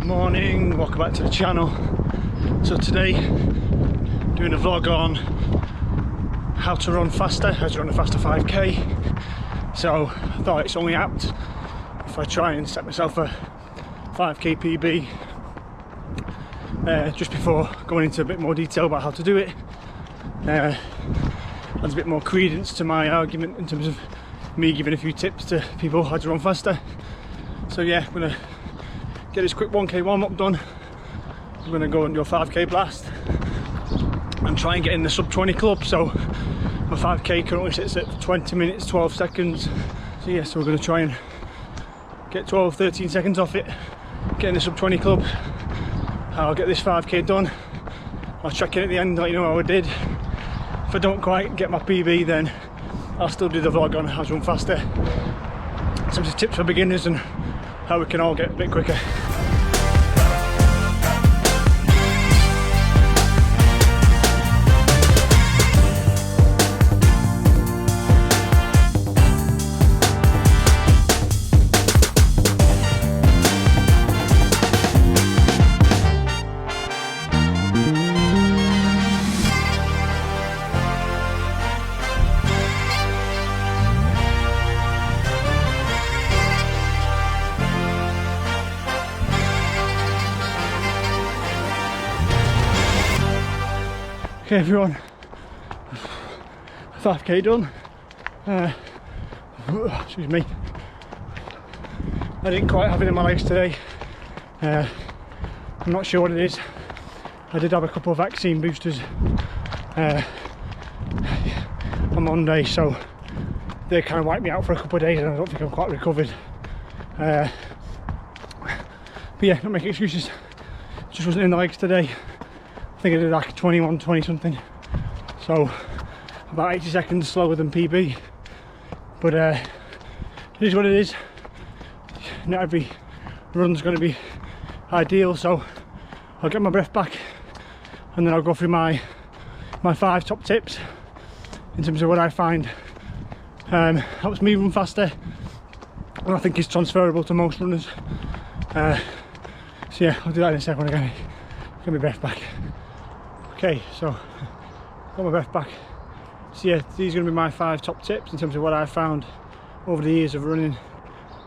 Morning, welcome back to the channel. So today, doing a vlog on how to run a faster 5k. So I thought it's only apt if I try and set myself a 5k PB just before going into a bit more detail about how to do it. Adds a bit more credence to my argument in terms of me giving a few tips to people how to run faster. So yeah, I'm gonna get this quick 1k warm-up done. I'm gonna go and do a 5k blast and try and get in the sub 20 club. So my 5k currently sits at 20 minutes 12 seconds. So yeah, so we're gonna try and get 12-13 seconds off it, get in the sub 20 club. I'll get this 5k done. I'll check in at the end, let you know how I did. If I don't quite get my PB, then I'll still do the vlog on how to run faster. Some tips for beginners and how we can all get a bit quicker. Okay everyone, 5k done. Excuse me. I didn't quite have it in my legs today. I'm not sure what it is. I did have a couple of vaccine boosters on Monday, so they kind of wiped me out for a couple of days and I don't think I'm quite recovered. But yeah, not making excuses. Just wasn't in the legs today. I think I did like 20 something, so about 80 seconds slower than PB, but it is what it is. Not every run's going to be ideal, so I'll get my breath back and then I'll go through my 5 top tips in terms of what I find helps me run faster and I think is transferable to most runners. So yeah, I'll do that in a second when I get my breath back. Okay, so got my breath back. So yeah, these are going to be my 5 top tips in terms of what I've found over the years of running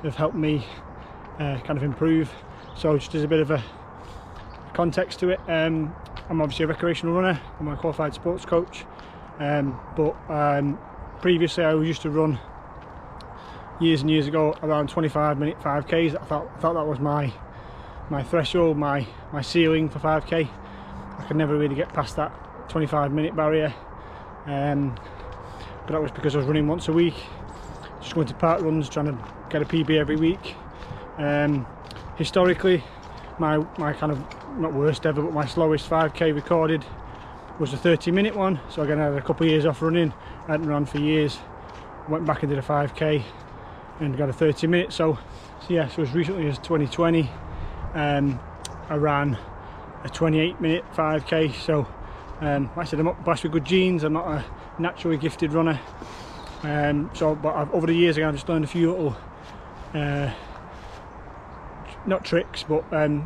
have helped me kind of improve. So just as a bit of a context to it, I'm obviously a recreational runner. I'm a qualified sports coach, but previously I used to run years and years ago around 25-minute 5Ks. I thought that was my threshold, my ceiling for 5k. I could never really get past that 25-minute barrier, but that was because I was running once a week, just going to park runs, trying to get a PB every week. Historically, my kind of, not worst ever, but my slowest 5k recorded was a 30-minute one. So again, I had a couple of years off running. I hadn't run for years. Went back and did a 5k and got a 30-minute. So yeah, so as recently as 2020, I ran a 28-minute 5k. So like I said, I'm not blessed with good genes. I'm not a naturally gifted runner. But over the years, I've just learned a few little, not tricks, but a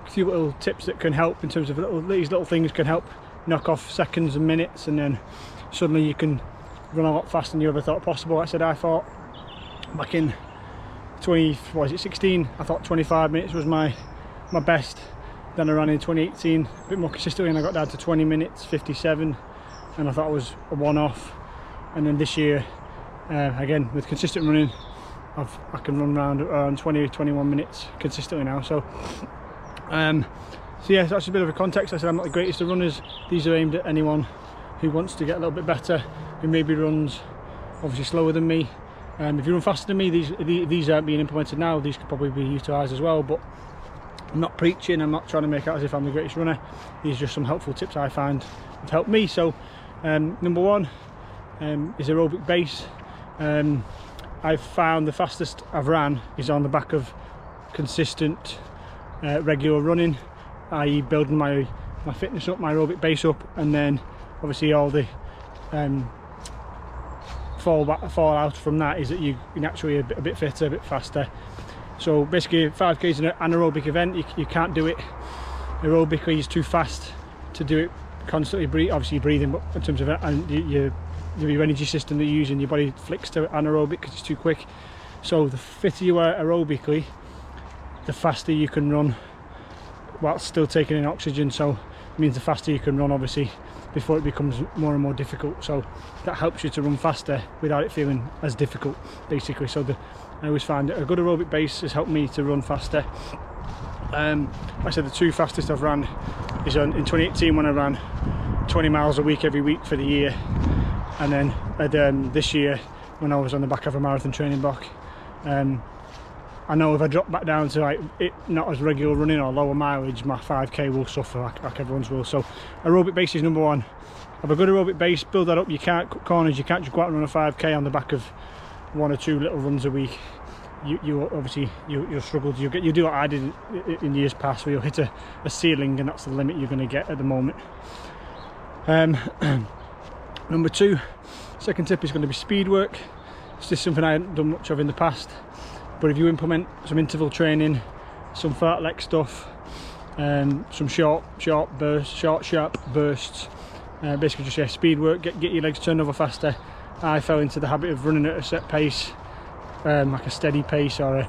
few little tips that can help in terms of these little things can help knock off seconds and minutes, and then suddenly you can run a lot faster than you ever thought possible. Like I said, I thought back in 16, I thought 25 minutes was my best. Then I ran in 2018 a bit more consistently and I got down to 20 minutes 57, and I thought it was a one-off. And then this year, again with consistent running, I can run around 20-21 minutes consistently now. So yeah, that's a bit of a context. I said I'm not the greatest of runners. These are aimed at anyone who wants to get a little bit better, who maybe runs obviously slower than me. If you run faster than me, these aren't being implemented now. These could probably be utilised as well, but I'm not preaching. I'm not trying to make out as if I'm the greatest runner. These are just some helpful tips I find have helped me. So number 1 is aerobic base. I've found the fastest I've ran is on the back of consistent regular running, i.e. building my fitness up, my aerobic base up, and then obviously all the fall out from that is that you're naturally a bit fitter, a bit faster. So basically 5k is an anaerobic event. You can't do it aerobically, it's too fast to do it constantly. Obviously you're breathing, but in terms of it, and your energy system that you're using, your body flicks to anaerobic because it's too quick. So the fitter you are aerobically, the faster you can run while still taking in oxygen. So it means the faster you can run, obviously, before it becomes more and more difficult. So that helps you to run faster without it feeling as difficult, basically. So I always find that a good aerobic base has helped me to run faster. Like I said, the two fastest I've ran is in 2018 when I ran 20 miles a week every week for the year, and then this year when I was on the back of a marathon training block. I know if I drop back down to like it not as regular running or lower mileage, my 5k will suffer like everyone's will. So aerobic base is number one. Have a good aerobic base, build that up. You can't cut corners, you can't just go out and run a 5k on the back of 1 or 2 little runs a week. You obviously you'll struggle. You do what I did in years past, where you'll hit a ceiling, and that's the limit you're going to get at the moment. Number 2, second tip is going to be speed work. It's just something I hadn't done much of in the past, but if you implement some interval training, some fartlek stuff, some sharp bursts, basically just speed work, get your legs turned over faster. I fell into the habit of running at a set pace, like a steady pace, or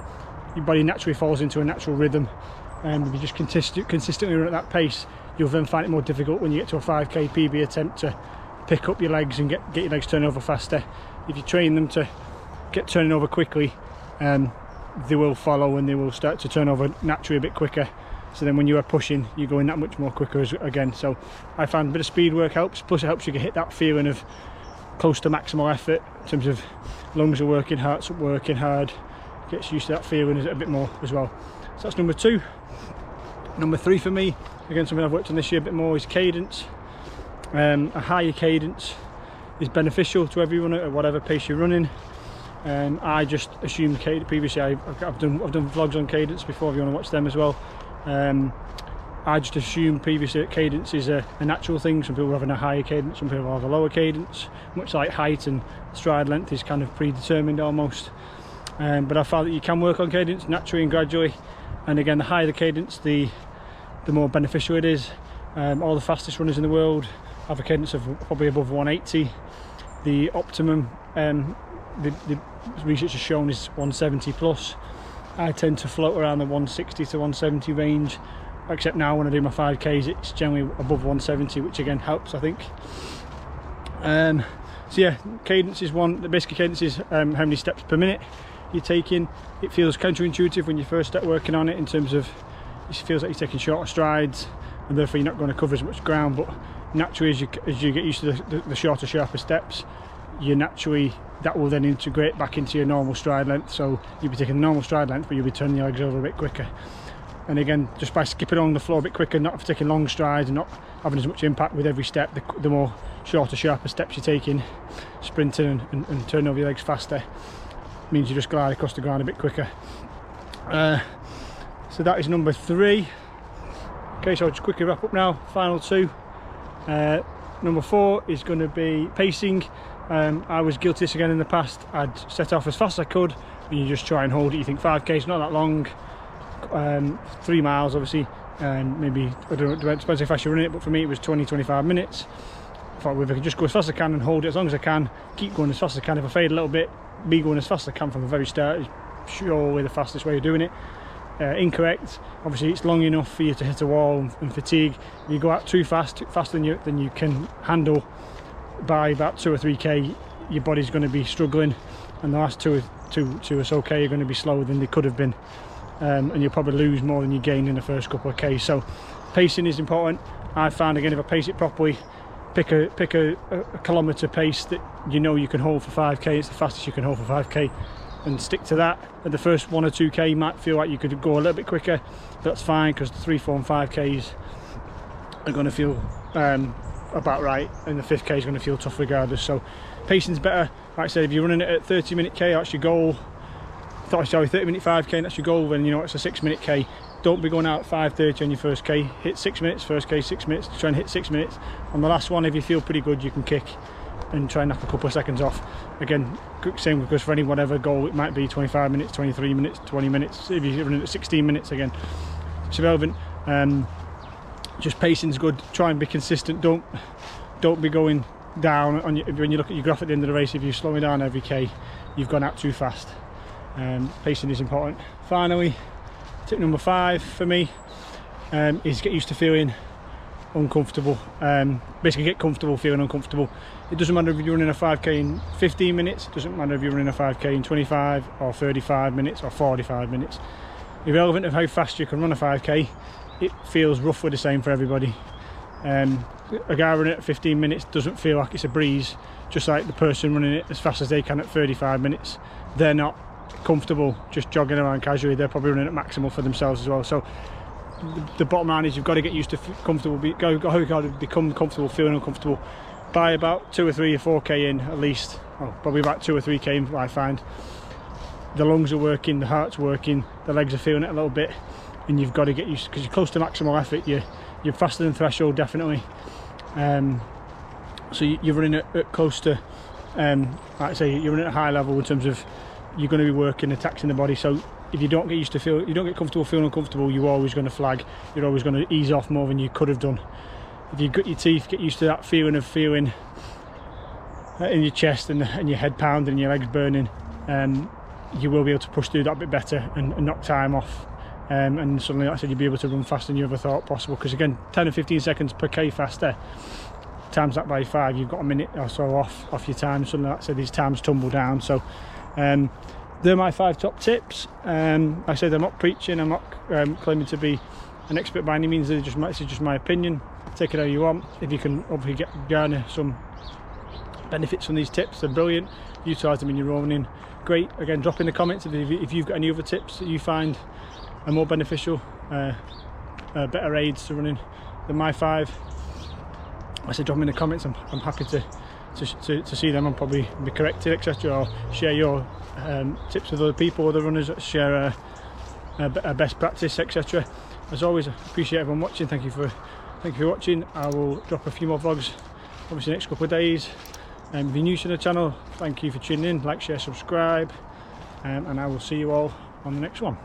your body naturally falls into a natural rhythm. If you just consistently run at that pace, you'll then find it more difficult when you get to a 5k PB attempt to pick up your legs and get your legs turned over faster. If you train them to get turning over quickly, they will follow and they will start to turn over naturally a bit quicker. So then when you are pushing, you're going that much more quicker again. So I found a bit of speed work helps, plus it helps you hit that feeling of close to maximal effort in terms of lungs are working, heart's working hard. Gets used to that feeling a bit more as well. So that's number 2. Number 3 for me, again something I've worked on this year a bit more, is cadence. A higher cadence is beneficial to everyone at whatever pace you're running. I just assumed cadence previously. I've done vlogs on cadence before if you want to watch them as well. I just assumed previously that cadence is a natural thing. Some people have a higher cadence, some people have a lower cadence, much like height and stride length is kind of predetermined almost. But I found that you can work on cadence naturally and gradually, and again the higher the cadence, the more beneficial it is. All the fastest runners in the world have a cadence of probably above 180. The optimum, the research has shown, is 170 plus. I tend to float around the 160 to 170 range, except now when I do my 5Ks it's generally above 170, which again helps, I think. So yeah, cadence is one. The basic cadence is how many steps per minute you're taking. It feels counterintuitive when you first start working on it, in terms of it feels like you're taking shorter strides and therefore you're not going to cover as much ground, but naturally as you get used to the shorter, sharper steps, that will then integrate back into your normal stride length. So you'll be taking a normal stride length, but you'll be turning your legs over a bit quicker. And again, just by skipping along the floor a bit quicker, not taking long strides and not having as much impact with every step, the more shorter, sharper steps you're taking, sprinting and turning over your legs faster, means you just glide across the ground a bit quicker. So that is number 3. Okay, so I'll just quickly wrap up now. Final 2. Number 4 is going to be pacing. I was guilty of this again in the past. I'd set off as fast as I could, and you just try and hold it. You think 5k is not that long, 3 miles obviously, and maybe, I don't know, it depends how fast you're running it, but for me it was 20-25 minutes. I thought, if I could just go as fast as I can and hold it as long as I can, keep going as fast as I can. If I fade a little bit, me going as fast as I can from the very start is surely the fastest way of doing it. Incorrect. Obviously it's long enough for you to hit a wall and fatigue. If you go out too fast, faster than you can handle, by about 2 or 3k your body's going to be struggling, and the last two or so k are going to be slower than they could have been, and you'll probably lose more than you gain in the first couple of k's. So pacing is important. I found, again, if I pace it properly, pick a kilometre pace that you know you can hold for 5k. It's the fastest you can hold for 5k, and stick to that. At the first 1 or 2k you might feel like you could go a little bit quicker, but that's fine, because the 3, 4 and 5k's are going to feel about right, and the 5k is going to feel tough regardless. So pacing's better. Like I said, if you're running it at 30-minute k, that's your goal. 30-minute 5k, and that's your goal, then you know it's a 6-minute k. Don't be going out at 5:30 on your first k. Hit 6 minutes, first k 6 minutes, try and hit 6 minutes. On the last one, if you feel pretty good, you can kick and try and knock a couple of seconds off. Again, same goes for any whatever goal. It might be 25 minutes, 23 minutes, 20 minutes. If you're running at 16 minutes, again, it's irrelevant. Just pacing's good. Try and be consistent. Don't be going down on when you look at your graph at the end of the race. If you're slowing down every K, you've gone out too fast. Pacing is important. Finally, tip number 5 for me is get used to feeling uncomfortable. Basically get comfortable feeling uncomfortable. It doesn't matter if you're running a 5k in 15 minutes, it doesn't matter if you're running a 5k in 25 or 35 minutes or 45 minutes. Irrelevant of how fast you can run a 5k, it feels roughly the same for everybody. A guy running at 15 minutes doesn't feel like it's a breeze, just like the person running it as fast as they can at 35 minutes. They're not comfortable just jogging around casually, they're probably running at maximal for themselves as well. So the bottom line is you've got to get used to comfortable, got to become comfortable feeling uncomfortable by about 2 or 3 or 4k in at least. Probably about 2 or 3k in. I find the lungs are working, the heart's working, the legs are feeling it a little bit, and you've got to get used to, because you're close to maximal effort, you're faster than threshold definitely. So you're running at close to, like I say, you're running at a high level in terms of you're going to be working, taxing the body. So if you don't get used to you don't get comfortable feeling uncomfortable, you're always going to flag. You're always going to ease off more than you could have done. If you've got your teeth, get used to that feeling of feeling in your chest and your head pounding and your legs burning. You will be able to push through that a bit better and knock time off. And suddenly, like I said, you'll be able to run faster than you ever thought possible. Because again, 10 or 15 seconds per k faster, times that by 5, you've got a minute or so off your time. Suddenly, like I said, these times tumble down. So they're my 5 top tips. Like I said, I'm not preaching, I'm not claiming to be an expert by any means. This is just my opinion. Take it how you want. If you can obviously garner some benefits from these tips, they're brilliant. Utilise them in your running, great. Again, drop in the comments if you've got any other tips that you find are more beneficial, better aids to running than my 5. I said drop them in the comments. I'm happy to see them and probably be corrected, etc., or share your tips with other people, other runners, share a best practice, etc. As always, I appreciate everyone watching. Thank you for watching. I will drop a few more vlogs obviously next couple of days. If you're new to the channel, thank you for tuning in. Like, share, subscribe, and I will see you all on the next one.